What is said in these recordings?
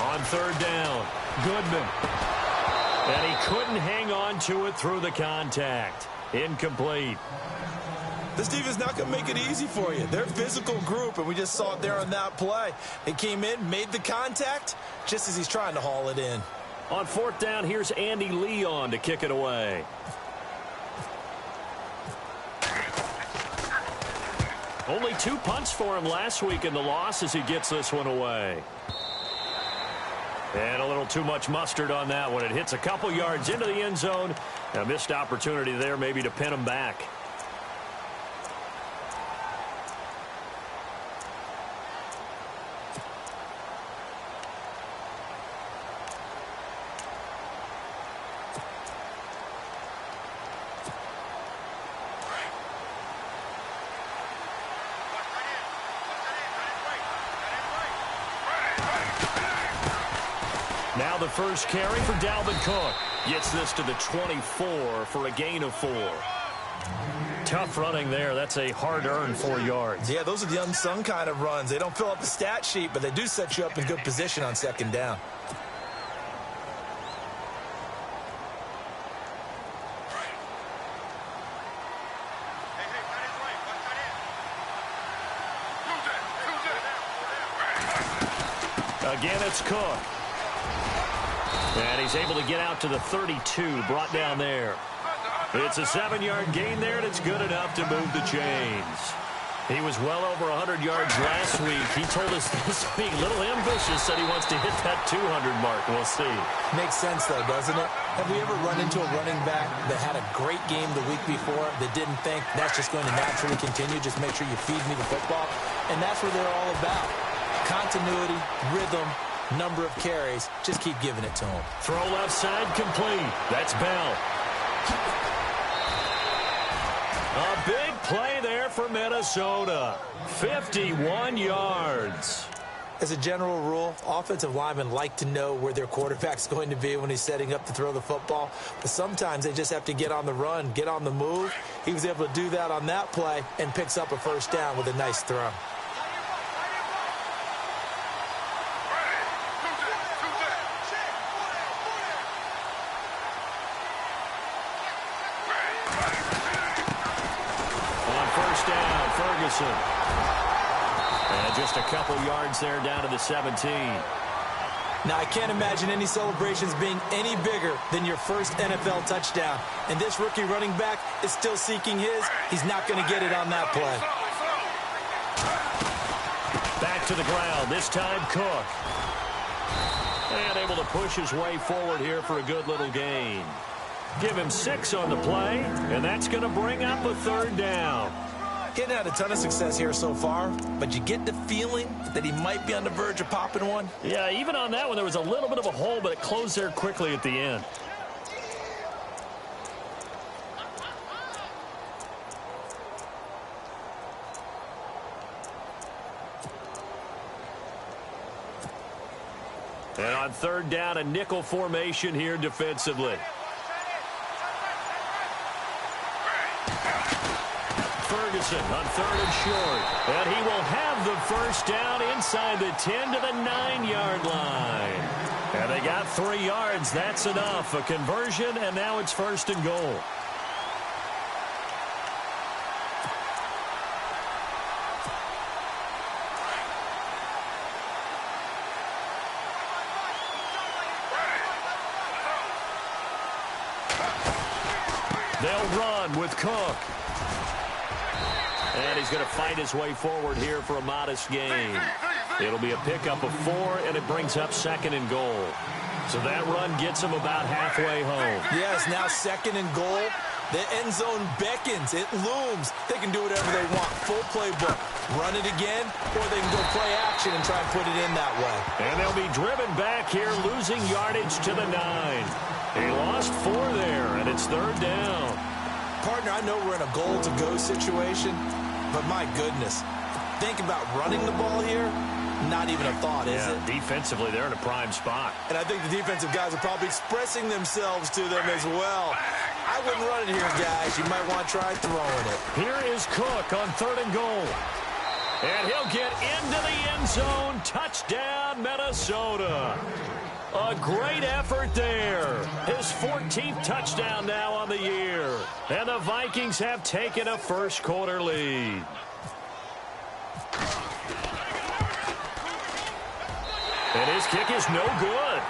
On third down, Goodman. And he couldn't hang on to it through the contact. Incomplete. This defense is not going to make it easy for you. They're a physical group, and we just saw it there on that play. They came in, made the contact, just as he's trying to haul it in. On fourth down, here's Andy Leon to kick it away. Only 2 punts for him last week in the loss as he gets this one away. And a little too much mustard on that one. It hits a couple yards into the end zone. A missed opportunity there maybe to pin him back. Now the first carry for Dalvin Cook. Gets this to the 24 for a gain of 4. Tough running there. That's a hard-earned 4 yards. Yeah, those are the unsung kind of runs. They don't fill up the stat sheet, but they do set you up in good position on second down. Again, it's Cook. And he's able to get out to the 32, brought down there. It's a 7-yard gain there, and it's good enough to move the chains. He was well over 100 yards last week. He told us this week, a little ambitious, said he wants to hit that 200 mark. We'll see. Makes sense, though, doesn't it? Have we ever run into a running back that had a great game the week before that didn't think that's just going to naturally continue? Just make sure you feed me the football. And that's what they're all about. Continuity, rhythm, number of carries. Just keep giving it to him. Throw left side complete. That's Bell. A big play there for Minnesota. 51 yards. As a general rule, offensive linemen like to know where their quarterback's going to be when he's setting up to throw the football. But sometimes they just have to get on the run, get on the move. He was able to do that on that play and picks up a first down with a nice throw. And just a couple yards there down to the 17. Now, I can't imagine any celebrations being any bigger than your first NFL touchdown. And this rookie running back is still seeking his. He's not going to get it on that play. Back to the ground, this time Cook. And able to push his way forward here for a good little gain. Give him 6 on the play, and that's going to bring up a third down. Getting had a ton of success here so far, but you get the feeling that he might be on the verge of popping one. Yeah, even on that one, there was a little bit of a hole, but it closed there quickly at the end. And on third down, a nickel formation here defensively. Ferguson on third and short. And he will have the first down inside the 10 to the 9-yard line. And they got 3 yards. That's enough. A conversion, and now it's first and goal. They'll run with Cook. And he's going to fight his way forward here for a modest gain. It'll be a pickup of 4, and it brings up second and goal. So that run gets him about halfway home. Yes, now second and goal. The end zone beckons. It looms. They can do whatever they want. Full playbook. Run it again, or they can go play action and try and put it in that way. And they'll be driven back here, losing yardage to the 9. He lost 4 there, and it's third down. Partner, I know we're in a goal-to-go situation, but my goodness, think about running the ball here. Not even a thought, is it? Defensively, they're in a prime spot. And I think the defensive guys are probably expressing themselves to them as well. I wouldn't run it here, guys. You might want to try throwing it. Here is Cook on third and goal. And he'll get into the end zone. Touchdown, Minnesota. A great effort there. His 14th touchdown now on the year. And the Vikings have taken a first-quarter lead. And his kick is no good.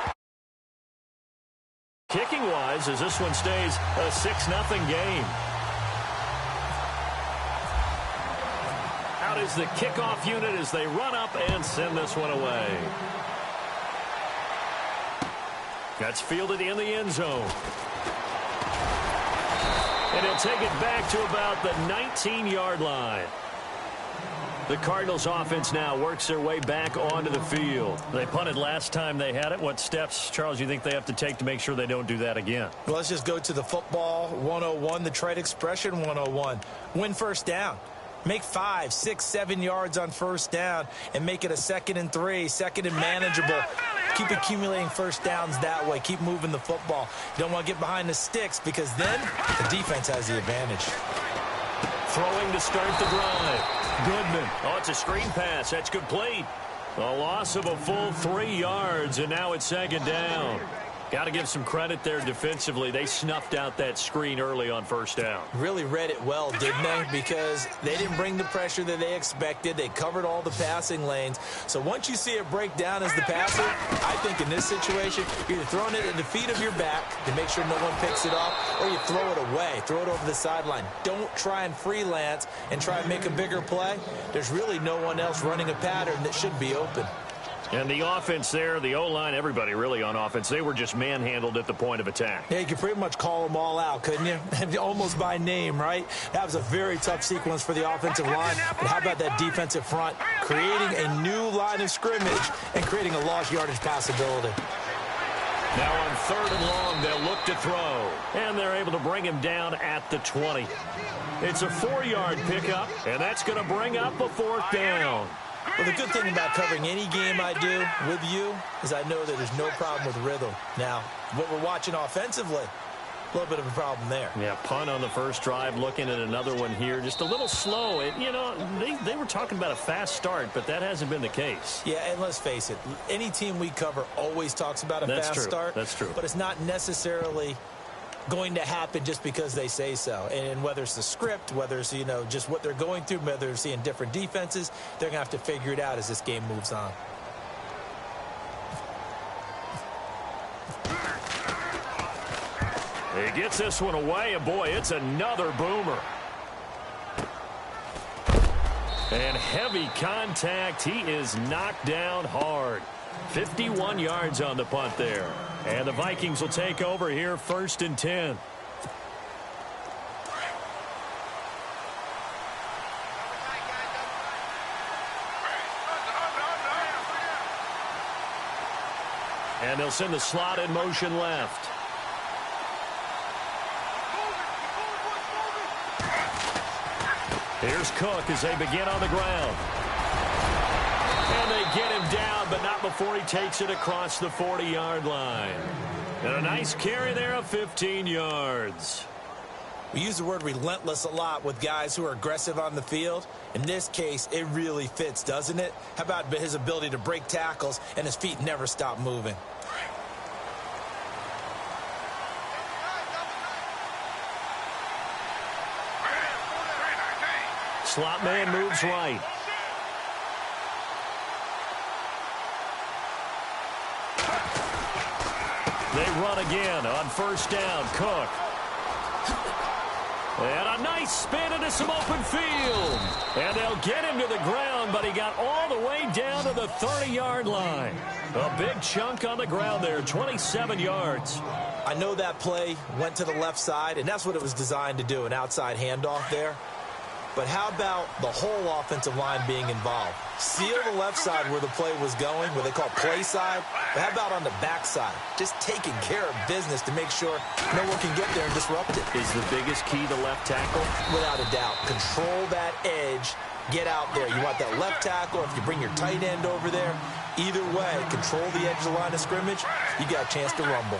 Kicking-wise, as this one stays a 6-0 game. Out is the kickoff unit as they run up and send this one away. That's fielded in the end zone. And he'll take it back to about the 19-yard line. The Cardinals offense now works their way back onto the field. They punted last time they had it. What steps, Charles, you think they have to take to make sure they don't do that again? Well, let's just go to the football 101, the trade expression 101. Win first down. Make 5, 6, 7 yards on first down and make it a 2nd and 3, 2nd and manageable. Keep accumulating first downs that way. Keep moving the football. You don't want to get behind the sticks because then the defense has the advantage. Throwing to start the drive. Goodman. Oh, it's a screen pass. That's complete. A loss of a full 3 yards, and now it's 2nd down. Got to give some credit there defensively. They snuffed out that screen early on first down. Really read it well, didn't they? Because they didn't bring the pressure that they expected. They covered all the passing lanes. So once you see it break down as the passer, I think in this situation, you're either throwing it at the feet of your back to make sure no one picks it off, or you throw it away, throw it over the sideline. Don't try and freelance and try and make a bigger play. There's really no one else running a pattern that should be open. And the offense there, the O-line, everybody really on offense, they were just manhandled at the point of attack. Yeah, you could pretty much call them all out, couldn't you? Almost by name, right? That was a very tough sequence for the offensive line. But how about that defensive front? Creating a new line of scrimmage and creating a lost yardage possibility. Now on 3rd and long, they'll look to throw. And they're able to bring him down at the 20. It's a 4-yard pickup, and that's going to bring up a 4th down. Well, the good thing about covering any game I do with you is I know that there's no problem with rhythm. Now, what we're watching offensively, a little bit of a problem there. Yeah, punt on the first drive, looking at another one here. Just a little slow. And, you know, they were talking about a fast start, but that hasn't been the case. Yeah, and let's face it, any team we cover always talks about a fast start. That's true. But it's not necessarily going to happen just because they say so. And whether it's the script, whether it's, you know, just what they're going through, whether they're seeing different defenses, they're going to have to figure it out as this game moves on. He gets this one away, and boy, it's another boomer. And heavy contact. He is knocked down hard. 51 yards on the punt there. And the Vikings will take over here 1st and 10. And they'll send the slot in motion left. Here's Cook as they begin on the ground. And they get him down, but not before he takes it across the 40-yard line. And a nice carry there of 15 yards. We use the word relentless a lot with guys who are aggressive on the field. In this case, it really fits, doesn't it? How about his ability to break tackles and his feet never stop moving? Slot man moves right. They run again on first down. Cook. And a nice spin into some open field. And they'll get him to the ground, but he got all the way down to the 30-yard line. A big chunk on the ground there, 27 yards. I know that play went to the left side, and that's what it was designed to do, an outside handoff there. But how about the whole offensive line being involved? Seal the left side where the play was going, what they call play side. But how about on the back side? Just taking care of business to make sure no one can get there and disrupt it. Is the biggest key the left tackle? Without a doubt. Control that edge. Get out there. You want that left tackle. If you bring your tight end over there, either way, control the edge of the line of scrimmage, you got a chance to rumble.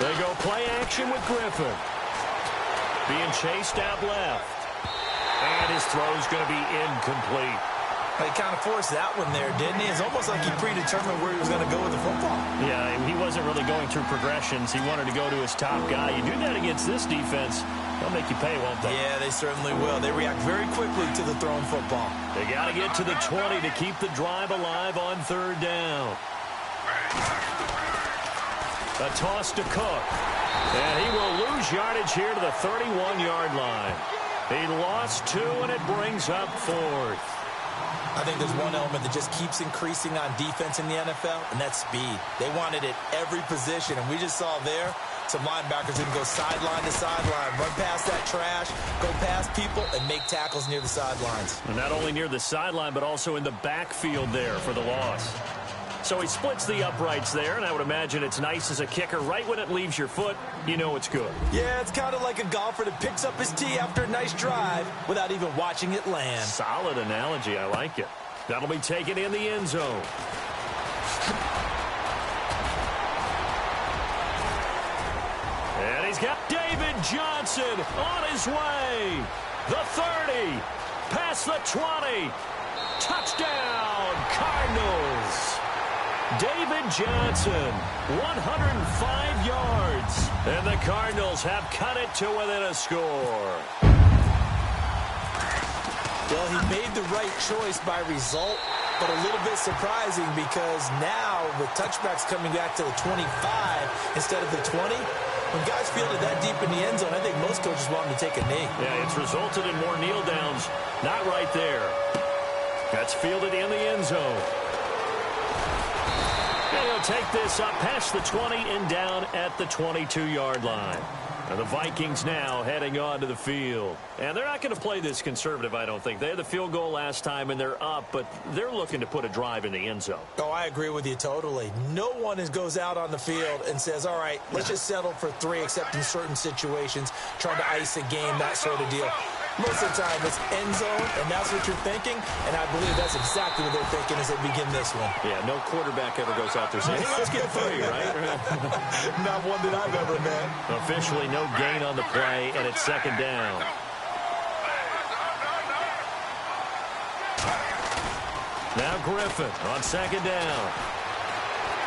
They go play action with Griffin. Being chased out left. And his throw's going to be incomplete. He kind of forced that one there, didn't he? It's almost like he predetermined where he was going to go with the football. Yeah, he wasn't really going through progressions. He wanted to go to his top guy. You do that against this defense, they'll make you pay, won't they? Yeah, they certainly will. They react very quickly to the thrown football. They got to get to the 20 to keep the drive alive on third down. A toss to Cook. And he will lose yardage here to the 31-yard line. He lost 2, and it brings up 4th. I think there's one element that just keeps increasing on defense in the NFL, and that's speed. They want it at every position, and we just saw there some linebackers who can go sideline to sideline, run past that trash, go past people, and make tackles near the sidelines. And not only near the sideline, but also in the backfield there for the loss. So he splits the uprights there, and I would imagine it's nice as a kicker. Right when it leaves your foot, you know it's good. Yeah, it's kind of like a golfer that picks up his tee after a nice drive without even watching it land. Solid analogy. I like it. That'll be taken in the end zone. And he's got David Johnson on his way. The 30, past the 20. Touchdown, Cardinals. David Johnson, 105 yards. And the Cardinals have cut it to within a score. Well, he made the right choice by result, but a little bit surprising because now with touchbacks coming back to the 25 instead of the 20, when guys field it that deep in the end zone, I think most coaches want him to take a knee. Yeah, it's resulted in more kneel downs. Not right there. That's fielded in the end zone. And he'll take this up past the 20 and down at the 22-yard line. And the Vikings now heading on to the field. And they're not going to play this conservative, I don't think. They had the field goal last time, and they're up, but they're looking to put a drive in the end zone. Oh, I agree with you totally. No one goes out on the field and says, all right, let's just settle for 3, except in certain situations, trying to ice a game, that sort of deal. Most of the time, it's end zone, and that's what you're thinking, and I believe that's exactly what they're thinking as they begin this one. Yeah, no quarterback ever goes out there saying, hey, let's get 3, right? Not one that I've ever met. Officially no gain on the play, and it's second down. Now Griffin on second down.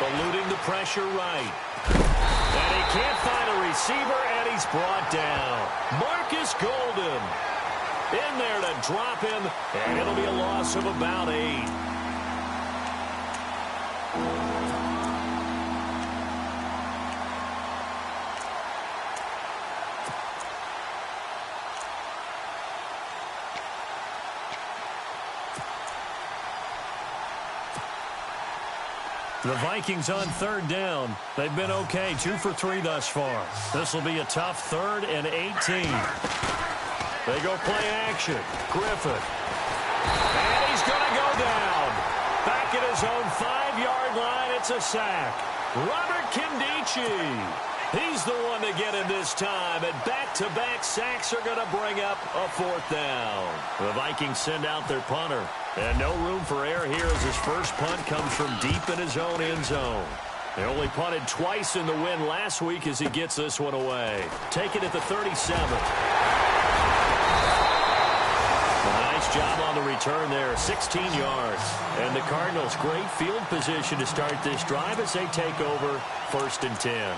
Eluding the pressure right. And he can't find a receiver, and he's brought down. Marcus Golden in there to drop him, and it'll be a loss of about 8. The Vikings on third down. They've been okay, 2 for 3 thus far. This will be a tough 3rd and 18. They go play action. Griffin. And he's going to go down. Back at his own 5-yard line, it's a sack. Robert Kindici. He's the one to get him this time, and back-to-back sacks are going to bring up a 4th down. The Vikings send out their punter, and no room for error here as his first punt comes from deep in his own end zone. They only punted twice in the win last week as he gets this one away. Taken at the 37. Nice job on the return there, 16 yards. And the Cardinals, great field position to start this drive as they take over 1st and 10.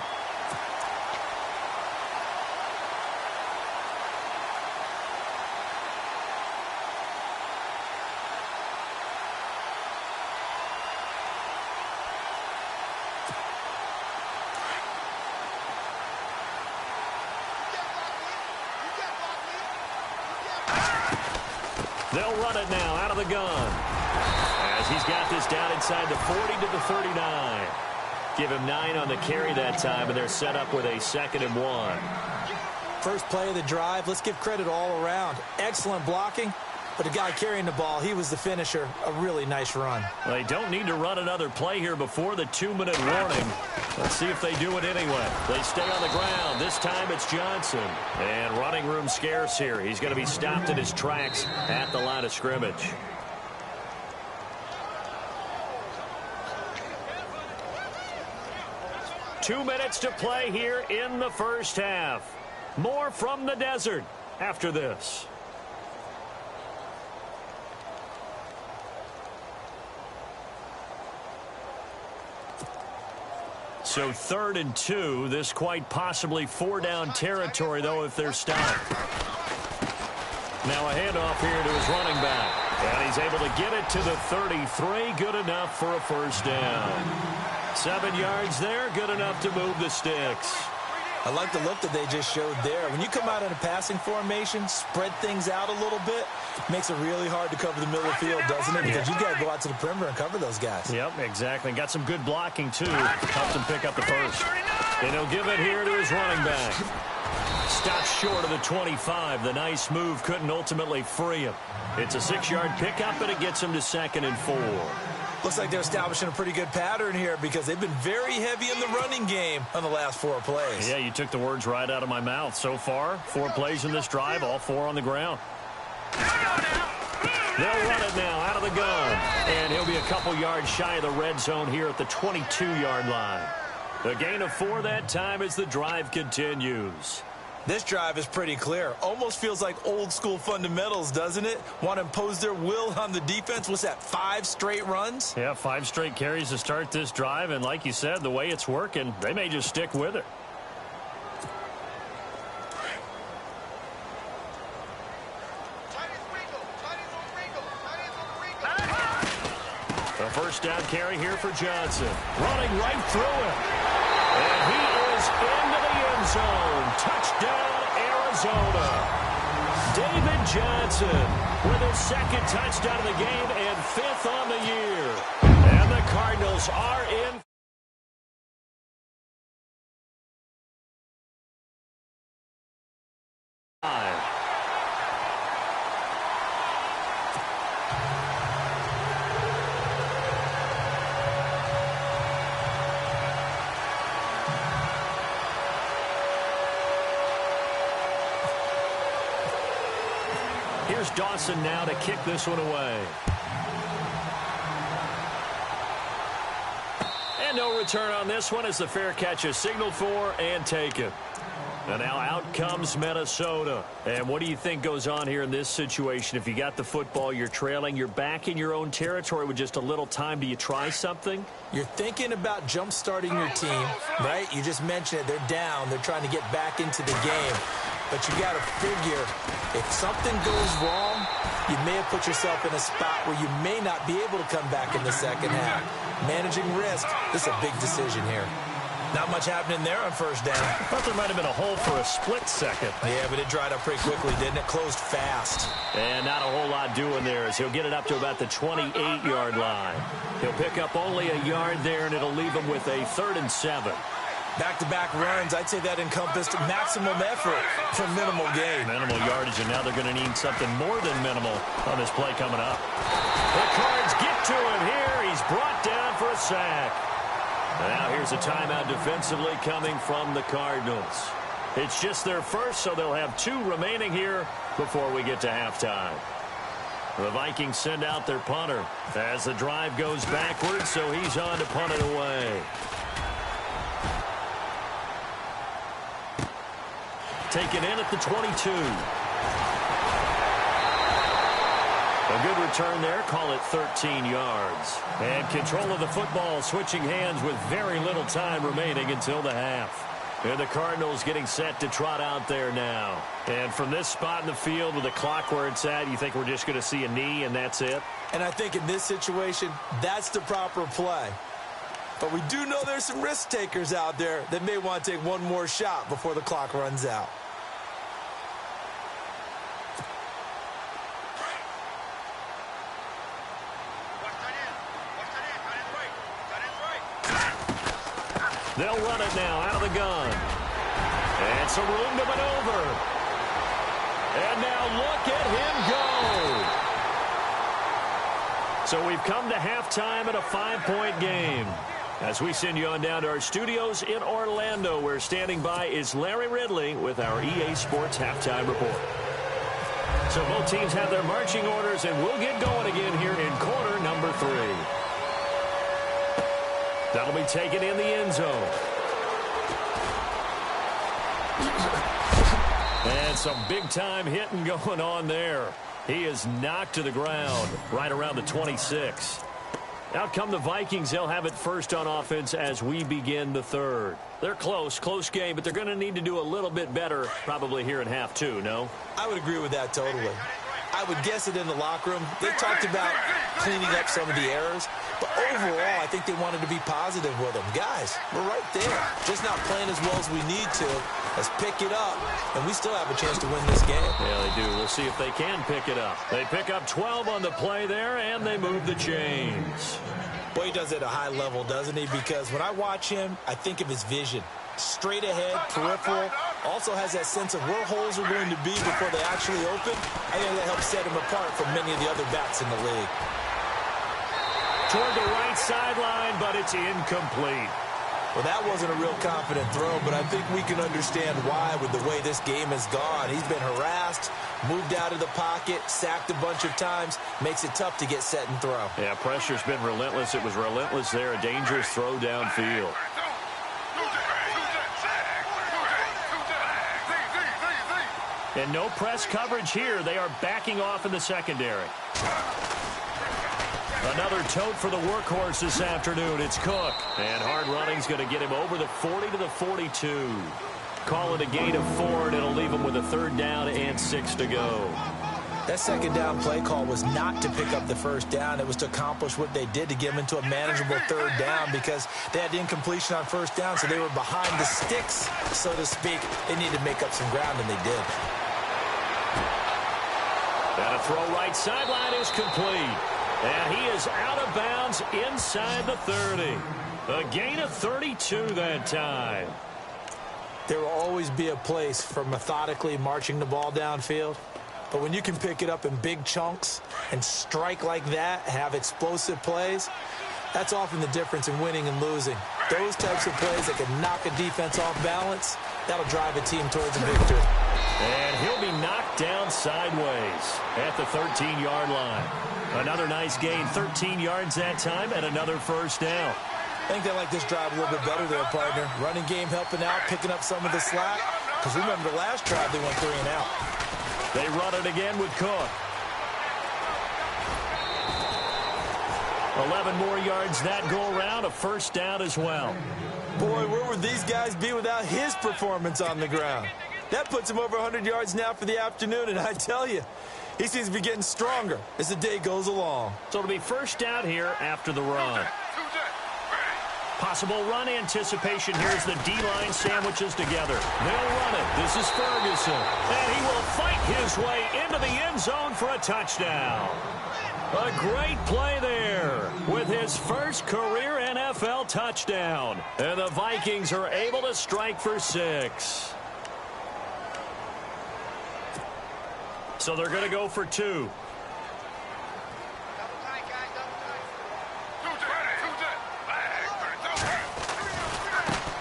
They'll run it now out of the gun as he's got this down inside the 40 to the 39. Give him 9 on the carry that time, and they're set up with a 2nd and 1. First play of the drive, let's give credit all around. Excellent blocking, but the guy carrying the ball, he was the finisher. A really nice run. They don't need to run another play here before the 2-minute warning. Let's see if they do it anyway. They stay on the ground. This time it's Johnson. And running room scarce here. He's going to be stopped in his tracks at the line of scrimmage. Two minutes to play here in the first half. More from the desert after this. So 3rd and 2. This quite possibly 4-down territory, though, if they're stopped. Now a handoff here to his running back. And he's able to get it to the 33. Good enough for a first down. 7 yards there. Good enough to move the sticks. I like the look that they just showed there. When you come out in a passing formation, spread things out a little bit, makes it really hard to cover the middle of the field, doesn't it? Because you've got to go out to the perimeter and cover those guys. Yep, exactly. Got some good blocking, too. Helped him pick up the first. And he'll give it here to his running back. Stops short of the 25. The nice move couldn't ultimately free him. It's a 6-yard pickup, and it gets him to 2nd and 4. Looks like they're establishing a pretty good pattern here because they've been very heavy in the running game on the last 4 plays. Yeah, you took the words right out of my mouth. So far, 4 plays in this drive, all 4 on the ground. They'll run it now out of the gun. And he'll be a couple yards shy of the red zone here at the 22-yard line. A gain of 4 that time as the drive continues. This drive is pretty clear. Almost feels like old-school fundamentals, doesn't it? Want to impose their will on the defense. What's that, 5 straight runs? Yeah, 5 straight carries to start this drive. And like you said, the way it's working, they may just stick with it. A first down carry here for Johnson. Running right through it. And he is into the end zone. Touchdown, Arizona. David Johnson with his 2nd touchdown of the game and 5th on the year. And the Cardinals are in. Here's Dawson now to kick this one away. And no return on this one as the fair catch is signaled for and taken. And now out comes Minnesota. And what do you think goes on here in this situation? If you got the football, you're trailing, you're back in your own territory with just a little time. Do you try something? You're thinking about jump-starting your team, right? You just mentioned it. They're down. They're trying to get back into the game. But you got to figure, if something goes wrong, you may have put yourself in a spot where you may not be able to come back in the second half. Managing risk, this is a big decision here. Not much happening there on first down. I thought there might have been a hole for a split second. Yeah, but it dried up pretty quickly, didn't it? Closed fast. And not a whole lot doing there as he'll get it up to about the 28-yard line. He'll pick up only a yard there, and it'll leave him with a 3rd and 7. Back-to-back runs, I'd say that encompassed maximum effort for minimal gain. Minimal yardage, and now they're going to need something more than minimal on this play coming up. The Cards get to him here. He's brought down for a sack. Now here's a timeout defensively coming from the Cardinals. It's just their first, so they'll have 2 remaining here before we get to halftime. The Vikings send out their punter as the drive goes backwards, so he's on to punt it away. Taken in at the 22. A good return there. Call it 13 yards. And control of the football switching hands with very little time remaining until the half. And the Cardinals getting set to trot out there now. And from this spot in the field with the clock where it's at, you think we're just going to see a knee and that's it? And I think in this situation, that's the proper play. But we do know there's some risk takers out there that may want to take one more shot before the clock runs out. They'll run it now out of the gun. And some room to maneuver. And now look at him go. So we've come to halftime at a 5-point game. As we send you on down to our studios in Orlando, where standing by is Larry Ridley with our EA Sports Halftime Report. So both teams have their marching orders, and we'll get going again here in quarter number 3. That'll be taken in the end zone. And some big-time hitting going on there. He is knocked to the ground right around the 26. Out come the Vikings. They'll have it first on offense as we begin the third. They're close game, but they're going to need to do a little bit better probably here in half two, no? I would agree with that totally. I would guess it in the locker room. They talked about cleaning up some of the errors, but overall, I think they wanted to be positive with them. Guys, we're right there. Just not playing as well as we need to. Let's pick it up, and we still have a chance to win this game. Yeah, they do. We'll see if they can pick it up. They pick up 12 on the play there, and they move the chains. Boy, he does it at a high level, doesn't he? Because when I watch him, I think of his vision. Straight ahead, peripheral, also has that sense of where holes are going to be before they actually open. I think that helps set him apart from many of the other backs in the league. Toward the right sideline, but it's incomplete. Well, that wasn't a real confident throw, but I think we can understand why with the way this game has gone. He's been harassed, moved out of the pocket, sacked a bunch of times, makes it tough to get set and throw. Yeah, pressure's been relentless. It was relentless there, a dangerous throw downfield. And no press coverage here. They are backing off in the secondary. Another tote for the workhorse this afternoon. It's Cook. And hard running's going to get him over the 40 to the 42. Call it a gain of 4, and it'll leave him with a third down and 6 to go. That second down play call was not to pick up the first down. It was to accomplish what they did to get them into a manageable third down because they had incompletion on first down, so they were behind the sticks, so to speak. They needed to make up some ground, and they did. And a throw right sideline is complete. And he is out of bounds inside the 30. A gain of 32 that time. There will always be a place for methodically marching the ball downfield. But when you can pick it up in big chunks and strike like that, have explosive plays, that's often the difference in winning and losing. Those types of plays that can knock a defense off balance, that'll drive a team towards a victory. And he'll be knocked down sideways at the 13-yard line. Another nice gain, 13 yards that time, and another first down. I think they like this drive a little bit better there, partner. Running game helping out, picking up some of the slack. Because remember, the last drive they went 3 and out. They run it again with Cook. 11 more yards that go around, a first down as well. Boy, where would these guys be without his performance on the ground? That puts him over 100 yards now for the afternoon, and I tell you, he seems to be getting stronger as the day goes along. So it'll be first down here after the run. Possible run anticipation. Here's the D-line sandwiches together. They'll run it. This is Ferguson. And he will fight his way into the end zone for a touchdown. A great play there with his first career NFL touchdown. And the Vikings are able to strike for 6. So they're going to go for 2.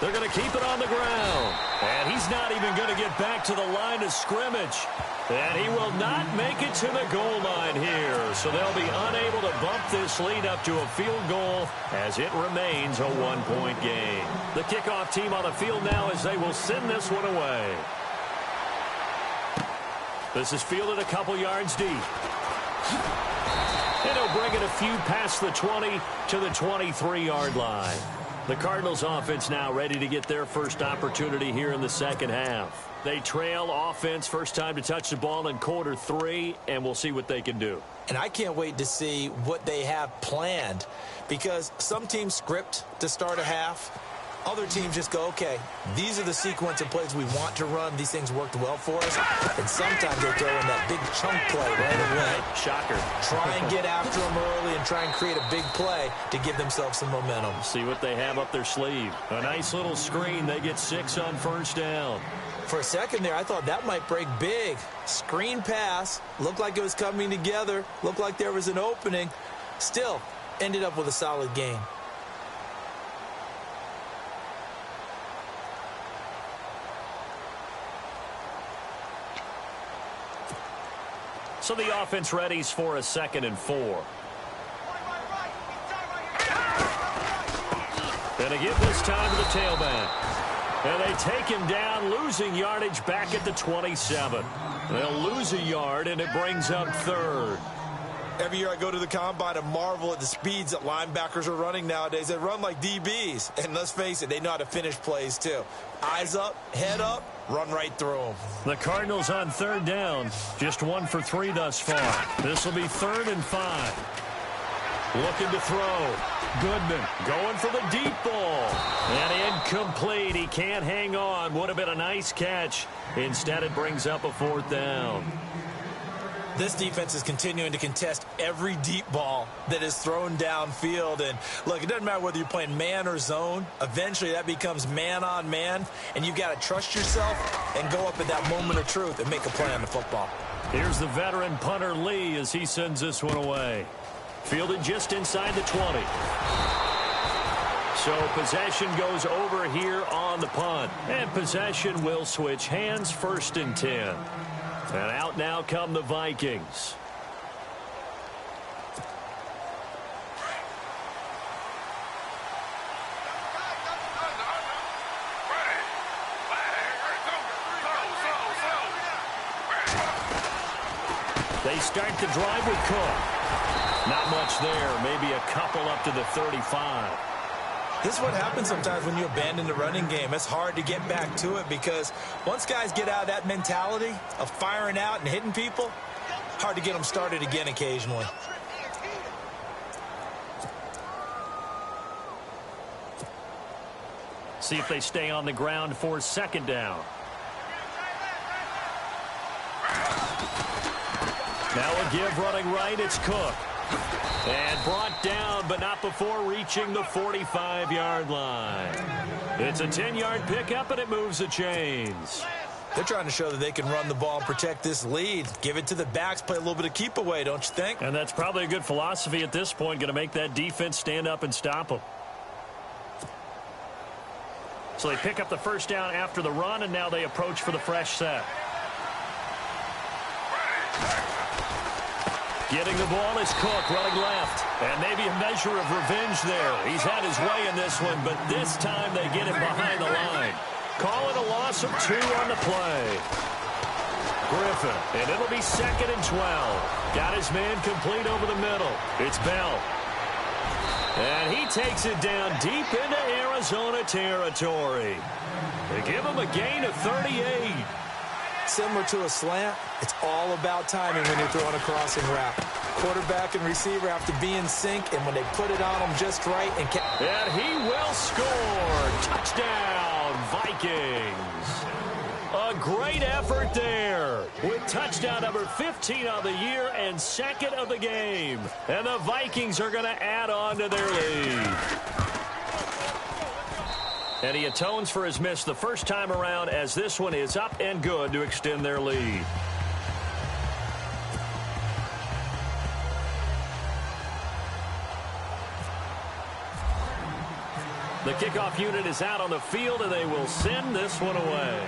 They're going to keep it on the ground. And he's not even going to get back to the line of scrimmage. And he will not make it to the goal line here. So they'll be unable to bump this lead up to a field goal as it remains a 1-point game. The kickoff team on the field now as they will send this one away. This is fielded a couple yards deep. And he'll bring it a few past the 20 to the 23-yard line. The Cardinals offense now ready to get their first opportunity here in the second half. They trail offense first time to touch the ball in quarter 3, and we'll see what they can do. And I can't wait to see what they have planned because some teams script to start a half. Other teams just go, okay, these are the sequence of plays we want to run. These things worked well for us. And sometimes they throw in that big chunk play right away. Shocker. Try and get after them early and try and create a big play to give themselves some momentum. See what they have up their sleeve. A nice little screen. They get 6 on first down. For a second there, I thought that might break big. Screen pass. Looked like it was coming together. Looked like there was an opening. Still, ended up with a solid gain. So the offense readies for a 2nd and 4. And they give this time to the tailback. And they take him down, losing yardage back at the 27. They'll lose a yard, and it brings up 3rd. Every year I go to the combine and marvel at the speeds that linebackers are running nowadays. They run like DBs. And let's face it, they know how to finish plays too. Eyes up, head up, run right through them. The Cardinals on third down. Just 1 for 3 thus far. This will be 3rd and 5. Looking to throw. Goodman going for the deep ball. And incomplete. He can't hang on. Would have been a nice catch. Instead, it brings up a 4th down. This defense is continuing to contest every deep ball that is thrown downfield. And, look, it doesn't matter whether you're playing man or zone. Eventually, that becomes man-on-man, and you've got to trust yourself and go up at that moment of truth and make a play on the football. Here's the veteran punter Lee as he sends this one away. Fielded just inside the 20. So possession goes over here on the punt. And possession will switch hands, 1st and 10. And out now come the Vikings. They start the drive with Cook. Not much there. Maybe a couple up to the 35. This is what happens sometimes when you abandon the running game. It's hard to get back to it because once guys get out of that mentality of firing out and hitting people, hard to get them started again occasionally. See if they stay on the ground for 2nd down. Now a give running right. It's Cook. And brought down, but not before reaching the 45-yard line. It's a 10-yard pickup, and it moves the chains. They're trying to show that they can run the ball and protect this lead. Give it to the backs, play a little bit of keep away, don't you think? And that's probably a good philosophy at this point, going to make that defense stand up and stop them. So they pick up the 1st down after the run, and now they approach for the fresh set. Getting the ball is Cook running left. And maybe a measure of revenge there. He's had his way in this one, but this time they get him behind the line. Call it a loss of 2 on the play. Griffin, and it'll be 2nd and 12. Got his man complete over the middle. It's Bell. And he takes it down deep into Arizona territory. They give him a gain of 38. Similar to a slant, it's all about timing when you're throwing a crossing route. Quarterback and receiver have to be in sync, and when they put it on them just right. And he will score. Touchdown, Vikings. A great effort there with touchdown number 15 of the year and 2nd of the game. And the Vikings are going to add on to their lead. And he atones for his miss the first time around as this one is up and good to extend their lead. The kickoff unit is out on the field, and they will send this one away.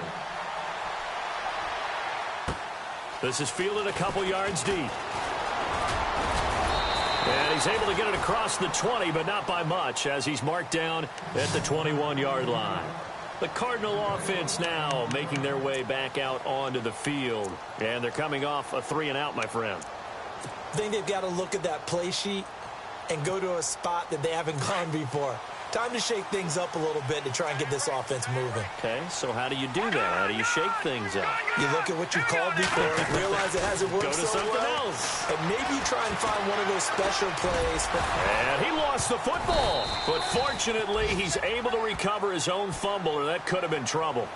This is fielded a couple yards deep. And he's able to get it across the 20, but not by much, as he's marked down at the 21-yard line. The Cardinal offense now making their way back out onto the field. And they're coming off a 3-and-out, my friend. I think they've got to look at that play sheet and go to a spot that they haven't gone before. Time to shake things up a little bit to try and get this offense moving. Okay, so how do you do that? How do you shake things up? You look at what you called before, realize it hasn't worked Go to so something well, else. and maybe try and find one of those special plays. And he lost the football. But fortunately, he's able to recover his own fumble, or that could have been trouble.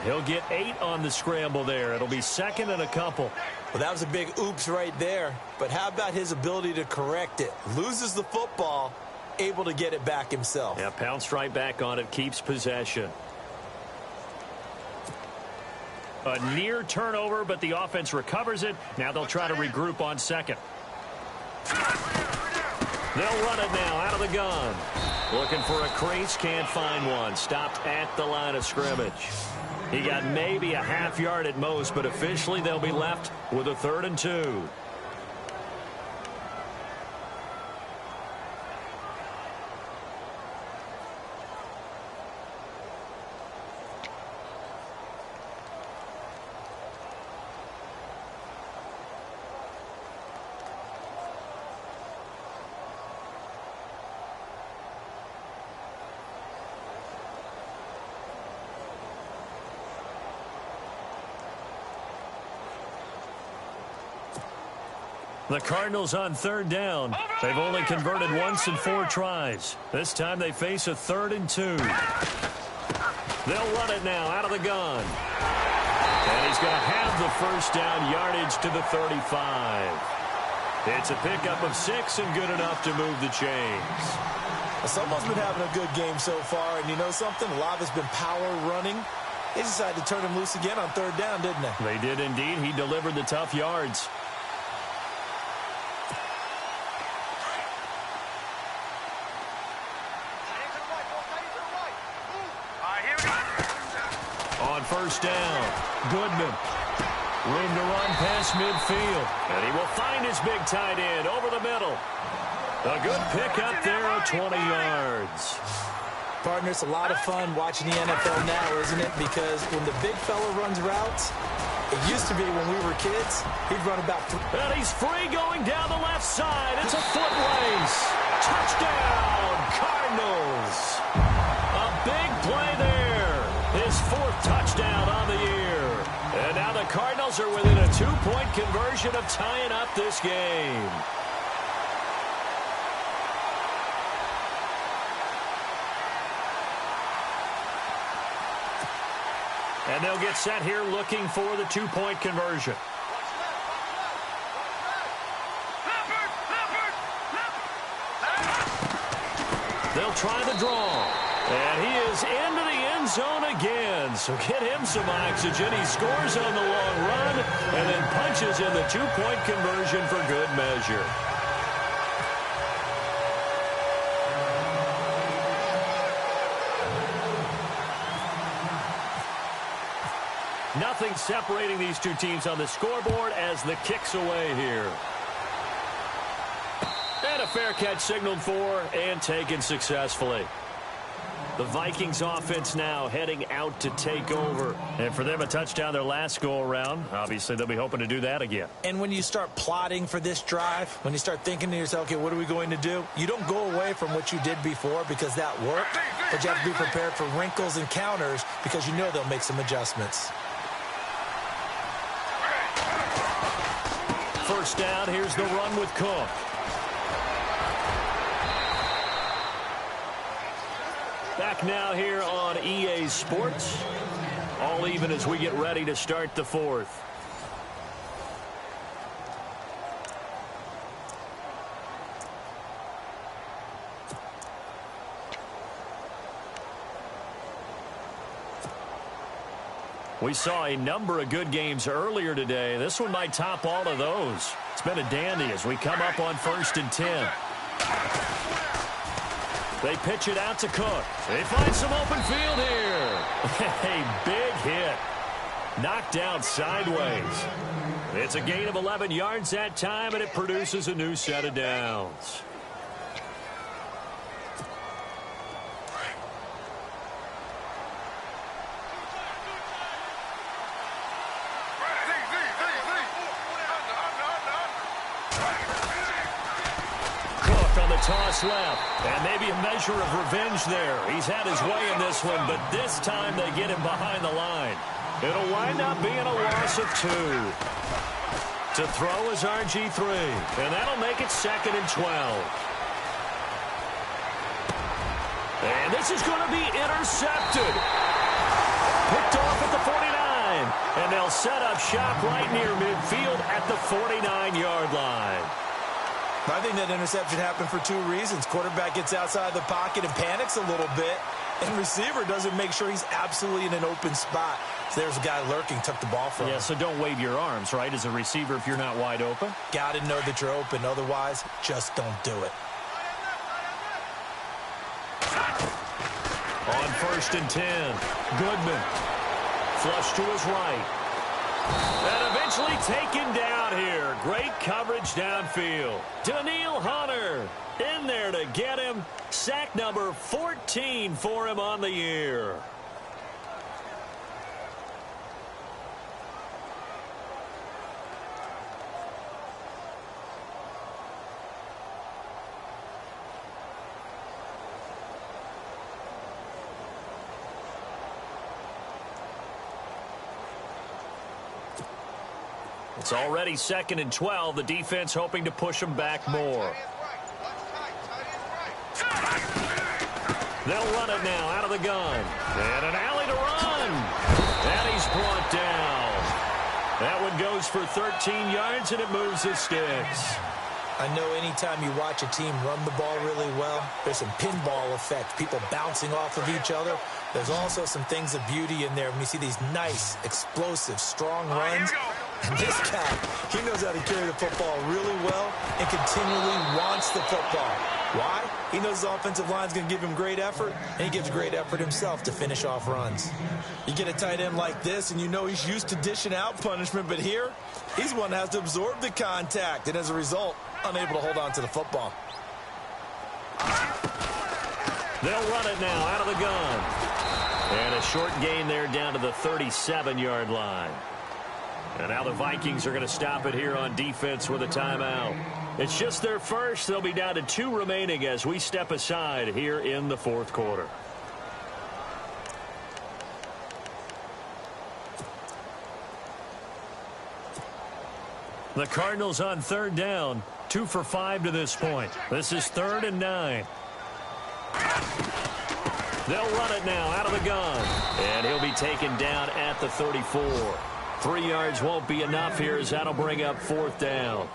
He'll get 8 on the scramble there. It'll be 2nd and a couple. Well, that was a big oops right there. But how about his ability to correct it? Loses the football, able to get it back himself. Yeah, pounced right back on it, keeps possession. A near turnover, but the offense recovers it. Now they'll try to regroup on 2nd. They'll run it now out of the gun. Looking for a crease, can't find one. Stopped at the line of scrimmage. He got maybe a half yard at most, but officially they'll be left with a 3rd and 2. The Cardinals on third down. They've only converted once in 4 tries. This time they face a 3rd and 2. They'll run it now out of the gun. And he's going to have the first down yardage to the 35. It's a pickup of 6 and good enough to move the chains. Someone's been having a good game so far, and you know something? A lot of it's been power running. They decided to turn him loose again on 3rd down, didn't they? They did indeed. He delivered the tough yards. On first down, Goodman. Room to run past midfield. And he will find his big tight end over the middle. A good pickup there of 20 yards. Partner, it's a lot of fun watching the NFL now, isn't it? Because when the big fella runs routes, it used to be when we were kids, he'd run about... And he's free going down the left side. It's a foot race. Touchdown, Cardinals. A big play there. His 4th touchdown on the year. And now the Cardinals are within a 2-point conversion of tying up this game. And they'll get set here looking for the 2-point conversion. They'll try the draw. And he is into the end zone again. So get him some oxygen. He scores on the long run and then punches in the 2-point conversion for good measure. Nothing separating these two teams on the scoreboard as the kick's away here. And a fair catch signaled for and taken successfully. The Vikings offense now heading out to take over. And for them, a touchdown their last go-around. Obviously, they'll be hoping to do that again. And when you start plotting for this drive, when you start thinking to yourself, okay, what are we going to do? You don't go away from what you did before because that worked. But you have to be prepared for wrinkles and counters because you know they'll make some adjustments. First down, here's the run with Cook. Back now here on EA Sports. All even as we get ready to start the 4th. We saw a number of good games earlier today. This one might top all of those. It's been a dandy as we come up on 1st and 10. They pitch it out to Cook. They find some open field here. A big hit. Knocked down sideways. It's a gain of 11 yards that time, and it produces a new set of downs. Toss left, and maybe a measure of revenge there. He's had his way in this one, but this time they get him behind the line. It'll wind up being a loss of 2. To throw is RG3, and that'll make it 2nd and 12. And this is going to be intercepted. Picked off at the 49, and they'll set up shop right near midfield at the 49-yard line. I think that interception happened for 2 reasons. Quarterback gets outside the pocket and panics a little bit, and receiver doesn't make sure he's absolutely in an open spot. So there's a guy lurking, took the ball from him. Yeah, so don't wave your arms, right, as a receiver if you're not wide open. Got to know that you're open. Otherwise, just don't do it. On 1st and 10, Goodman. Flush to his right. And eventually taken down here. Great coverage downfield. Daniil Hunter in there to get him. Sack number 14 for him on the year. It's already 2nd and 12. The defense hoping to push them back more. They'll run it now out of the gun. And an alley to run. And he's brought down. That one goes for 13 yards, and it moves his sticks. I know anytime you watch a team run the ball really well, there's some pinball effect, people bouncing off of each other. There's also some things of beauty in there when you see these nice, explosive, strong runs. And this guy, he knows how to carry the football really well and continually wants the football. Why? He knows his offensive line's going to give him great effort, and he gives great effort himself to finish off runs. You get a tight end like this, and you know he's used to dishing out punishment, but here, he's one that has to absorb the contact, and as a result, unable to hold on to the football. They'll run it now out of the gun. And a short gain there down to the 37-yard line. And now the Vikings are going to stop it here on defense with a timeout. It's just their first. They'll be down to 2 remaining as we step aside here in the 4th quarter. The Cardinals on 3rd down. 2 for 5 to this point. This is 3rd and 9. They'll run it now out of the gun. And he'll be taken down at the 34. 3 yards won't be enough here as that'll bring up 4th down.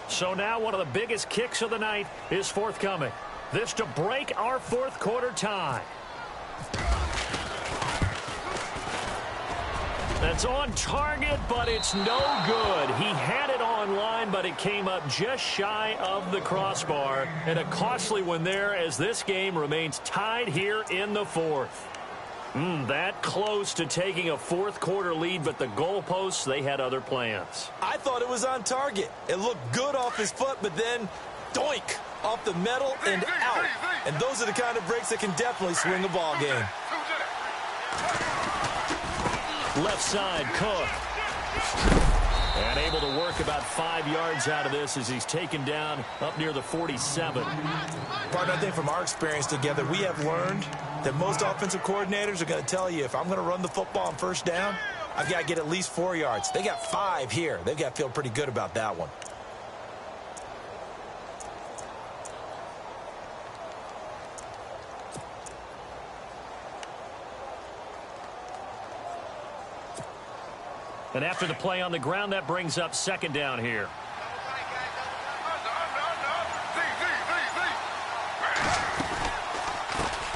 So now one of the biggest kicks of the night is forthcoming. This to break our 4th quarter tie. That's on target, but it's no good. He had it on line, but it came up just shy of the crossbar. And a costly one there as this game remains tied here in the 4th. That close to taking a 4th quarter lead, but the goalposts, they had other plans. I thought it was on target. It looked good off his foot, but then doink, off the metal and out. And those are the kind of breaks that can definitely swing a ball game. Left side, Cook. And able to work about 5 yards out of this as he's taken down up near the 47. Partner, I think from our experience together, we have learned that most offensive coordinators are going to tell you, if I'm going to run the football on 1st down, I've got to get at least 4 yards. They got 5 here. They've got to feel pretty good about that one. And after the play on the ground, that brings up 2nd down here.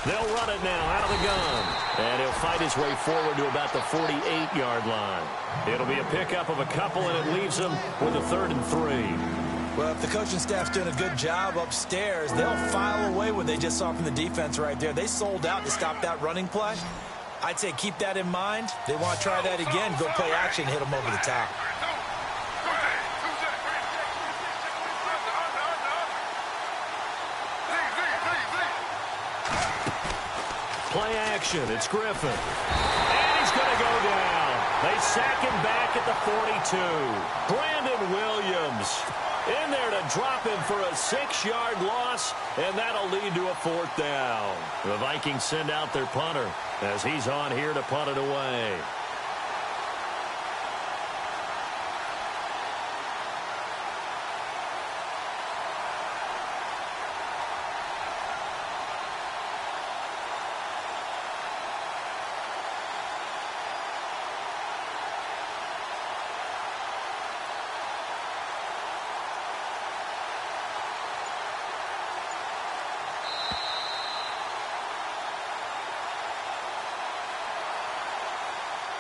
They'll run it now out of the gun. And he'll fight his way forward to about the 48-yard line. It'll be a pickup of a couple, and it leaves them with a 3rd and 3. Well, if the coaching staff's doing a good job upstairs, they'll file away what they just saw from the defense right there. They sold out to stop that running play. I'd say keep that in mind. They want to try that again, go play action, hit them over the top. Play action. It's Griffin. And he's going to go down. They sack him back at the 42. Brandon Williams in there to drop him for a 6-yard loss, and that'll lead to a 4th down. The Vikings send out their punter as he's on here to punt it away.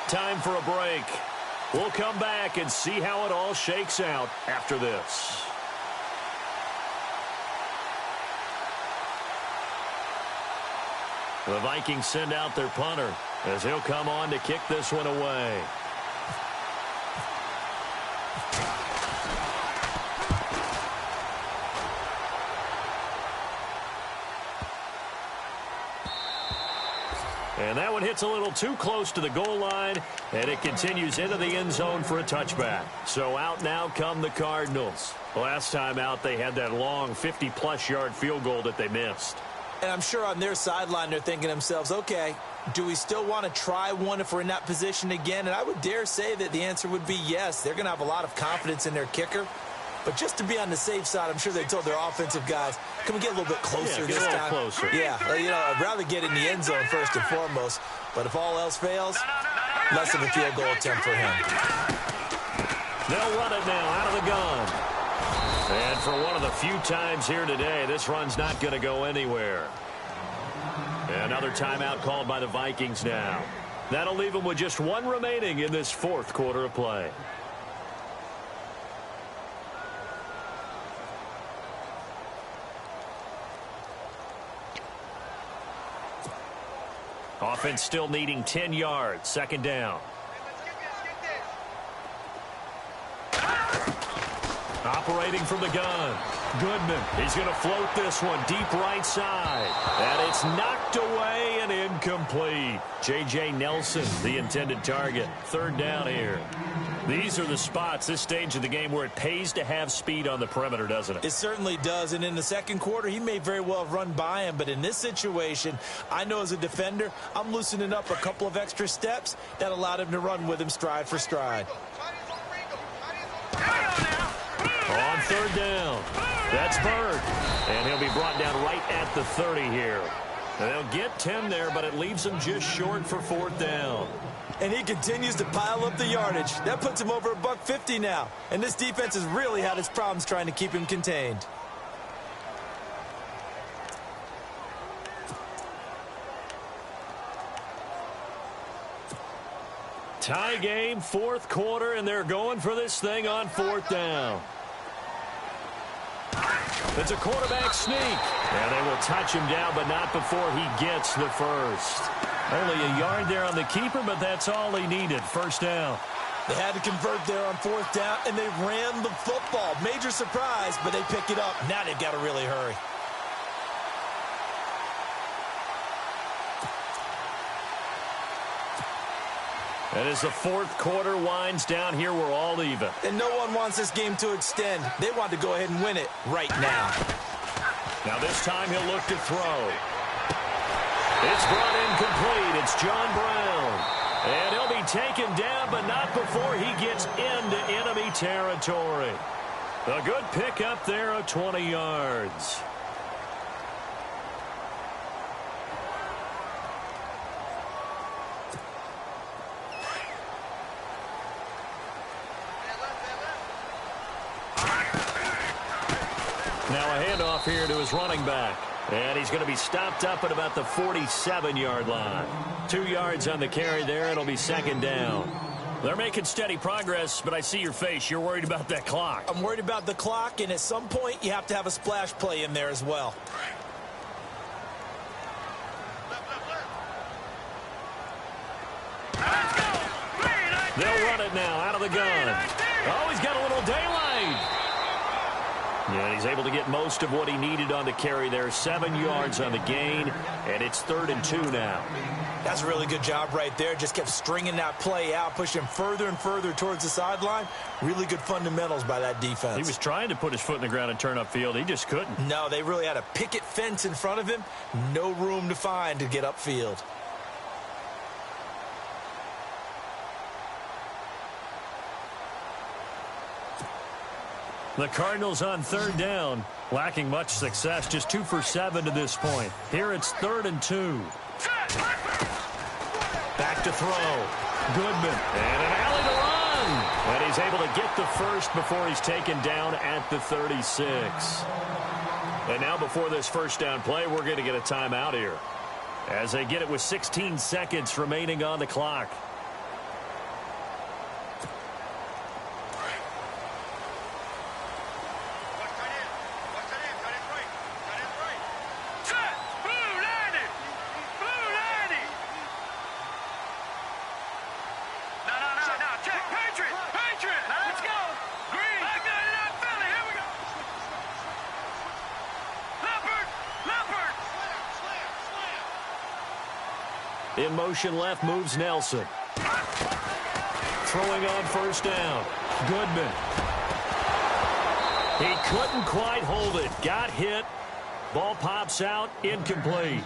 Time for a break. We'll come back and see how it all shakes out after this. The Vikings send out their punter as he'll come on to kick this one away. And that one hits a little too close to the goal line, and it continues into the end zone for a touchback. So out now come the Cardinals. Last time out, they had that long 50-plus yard field goal that they missed. And I'm sure on their sideline they're thinking to themselves, okay, do we still want to try one if we're in that position again? And I would dare say that the answer would be yes. They're going to have a lot of confidence in their kicker. But just to be on the safe side, I'm sure they told their offensive guys, can we get a little bit closer this time? Closer. Yeah, you know, I'd rather get in the end zone first and foremost. But if all else fails, less of a field goal attempt for him. They'll run it now out of the gun. And for one of the few times here today, this run's not going to go anywhere. Another timeout called by the Vikings now. That'll leave them with just one remaining in this fourth quarter of play. Offense still needing 10 yards. Second down. Operating from the gun. Goodman. He's going to float this one deep right side. And it's knocked away and incomplete. J.J. Nelson, the intended target. Third down here. These are the spots, this stage of the game, where it pays to have speed on the perimeter, doesn't it? It certainly does, and in the second quarter, he may very well have run by him, but in this situation, I know as a defender, I'm loosening up a couple of extra steps that allowed him to run with him stride for stride. On third down, that's Bird, and he'll be brought down right at the 30 here. And they'll get 10 there, but it leaves him just short for fourth down. And he continues to pile up the yardage. That puts him over $150 now. And this defense has really had its problems trying to keep him contained. Tie game, fourth quarter, and they're going for this thing on fourth down. It's a quarterback sneak. And they will touch him down, but not before he gets the first. Only a yard there on the keeper, but that's all he needed. First down. They had to convert there on fourth down, and they ran the football. Major surprise, but they pick it up. Now they've got to really hurry. And as the fourth quarter winds down here, we're all even. And no one wants this game to extend. They want to go ahead and win it right now. Now this time he'll look to throw. It's brought in complete. It's John Brown. And he'll be taken down, but not before he gets into enemy territory. A good pickup there of 20 yards. Now a handoff here to his running back. And he's going to be stopped up at about the 47-yard line. 2 yards on the carry there. It'll be second down. They're making steady progress, but I see your face. You're worried about that clock. I'm worried about the clock, and at some point you have to have a splash play in there as well. They'll run it now out of the gun. Oh, he's got a little daylight. Yeah, he's able to get most of what he needed on the carry there. 7 yards on the gain, and it's 3rd and 2 now. That's a really good job right there. Just kept stringing that play out, pushing him further and further towards the sideline. Really good fundamentals by that defense. He was trying to put his foot in the ground and turn upfield. He just couldn't. No, they really had a picket fence in front of him. No room to find to get upfield. The Cardinals on third down, lacking much success, just 2 for 7 to this point. Here it's 3rd and 2. Back to throw. Goodman, and an alley to run. And he's able to get the first before he's taken down at the 36. And now before this first down play, we're going to get a timeout here, as they get it with 16 seconds remaining on the clock. In motion left moves Nelson. Throwing on first down. Goodman. He couldn't quite hold it. Got hit. Ball pops out, incomplete.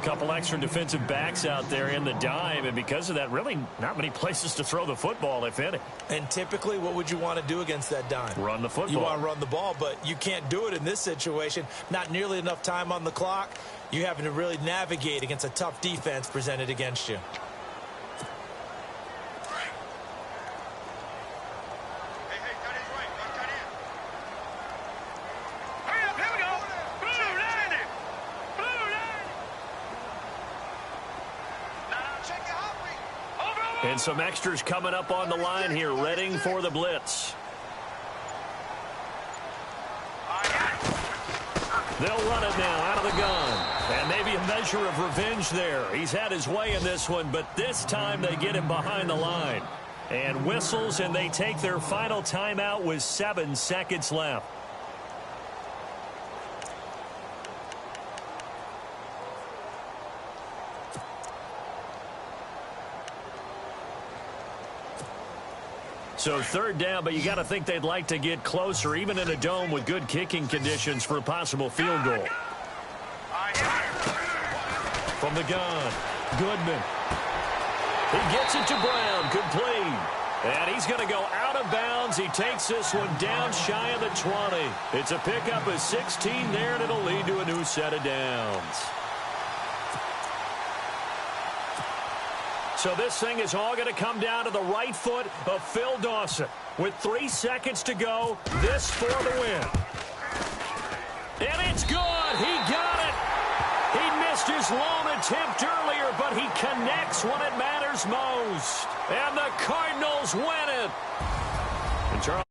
Couple extra defensive backs out there in the dime, and because of that, really not many places to throw the football, if any. And typically, what would you want to do against that dime? Run the football. You want to run the ball, but you can't do it in this situation. Not nearly enough time on the clock. You having to really navigate against a tough defense presented against you. And some extras coming up on the line here, readying for the blitz. They'll run it now out of the gun. And maybe a measure of revenge there. He's had his way in this one, but this time they get him behind the line. And whistles, and they take their final timeout with 7 seconds left. So third down, but you got to think they'd like to get closer, even in a dome with good kicking conditions for a possible field goal. From the gun, Goodman. He gets it to Brown, complete. And he's going to go out of bounds. He takes this one down shy of the 20. It's a pickup of 16 there, and it'll lead to a new set of downs. So this thing is all going to come down to the right foot of Phil Dawson. With 3 seconds to go, this for the win. And it's good. He got it. He missed his lone attempt earlier, but he connects when it matters most. And the Cardinals win it. And Charles